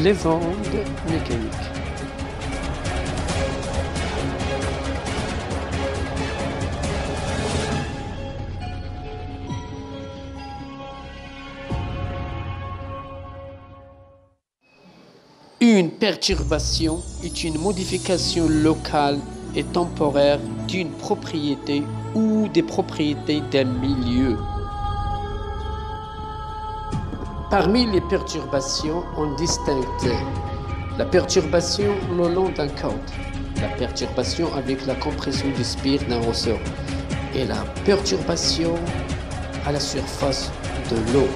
Les ondes mécaniques. Une perturbation est une modification locale et temporaire d'une propriété ou des propriétés d'un milieu. Parmi les perturbations, on distingue la perturbation le long d'un corde, la perturbation avec la compression du spire d'un ressort et la perturbation à la surface de l'eau.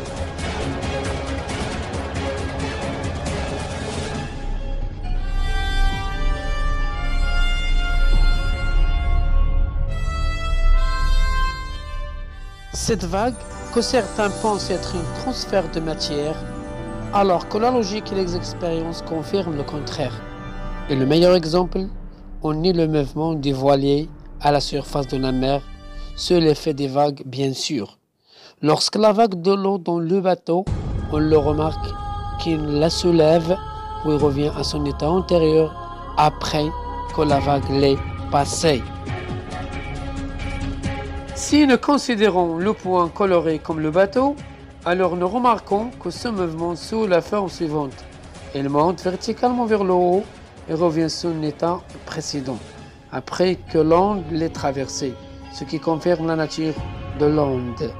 Cette vague, que certains pensent être un transfert de matière, alors que la logique et les expériences confirment le contraire. Et le meilleur exemple, on est le mouvement des voiliers à la surface de la mer, c'est l'effet des vagues bien sûr. Lorsque la vague de l'eau dans le bateau, on le remarque qu'il la soulève puis revient à son état antérieur après que la vague l'ait passée. Si nous considérons le point coloré comme le bateau, alors nous remarquons que ce mouvement sous la forme suivante. Il monte verticalement vers le haut et revient à son état précédent, après que l'onde l'ait traversé, ce qui confirme la nature de l'onde.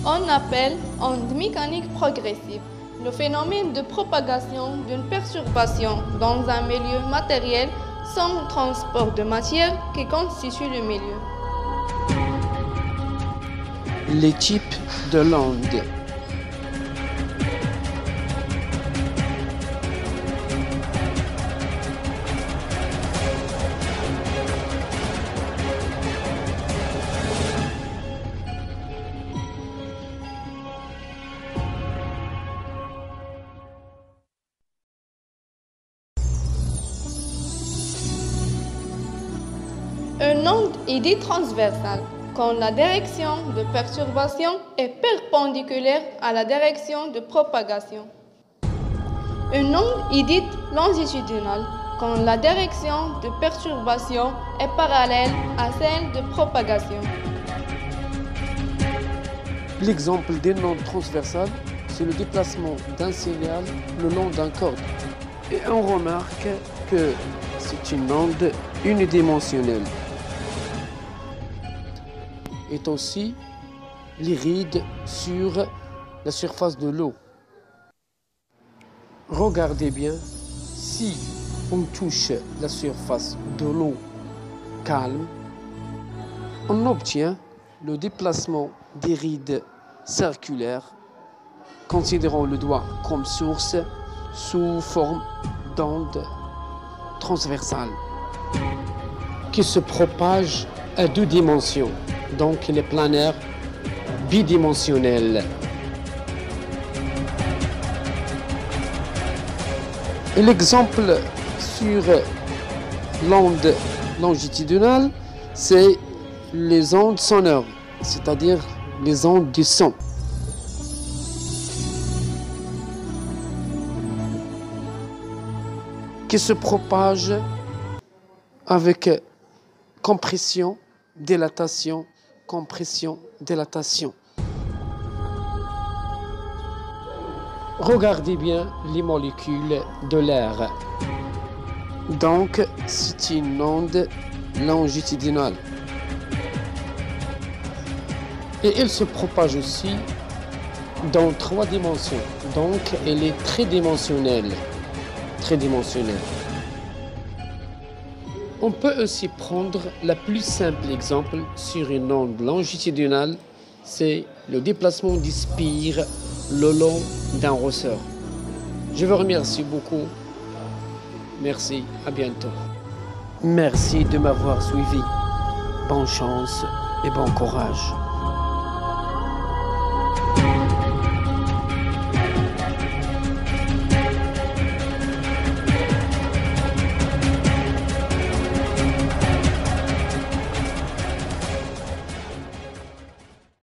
On appelle onde mécanique progressive le phénomène de propagation d'une perturbation dans un milieu matériel sans transport de matière qui constitue le milieu. Les types de l'onde. Une onde est dite transversale quand la direction de perturbation est perpendiculaire à la direction de propagation. Une onde est dite longitudinale quand la direction de perturbation est parallèle à celle de propagation. L'exemple d'une onde transversale, c'est le déplacement d'un signal le long d'un corde. Et on remarque que c'est une onde unidimensionnelle. Est aussi les rides sur la surface de l'eau. Regardez bien, si on touche la surface de l'eau calme, on obtient le déplacement des rides circulaires, considérant le doigt comme source sous forme d'onde transversale qui se propage à 2 dimensions. Donc il est planaire bidimensionnel. Et l'exemple sur l'onde longitudinale, c'est les ondes sonores, c'est-à-dire les ondes du son. Qui se propagent avec compression, dilatation, compression, dilatation. Regardez bien les molécules de l'air. Donc, c'est une onde longitudinale. Et elle se propage aussi dans 3 dimensions. Donc, elle est tridimensionnelle. On peut aussi prendre le plus simple exemple sur une onde longitudinale, c'est le déplacement du spire le long d'un ressort. Je vous remercie beaucoup. Merci, à bientôt. Merci de m'avoir suivi. Bonne chance et bon courage.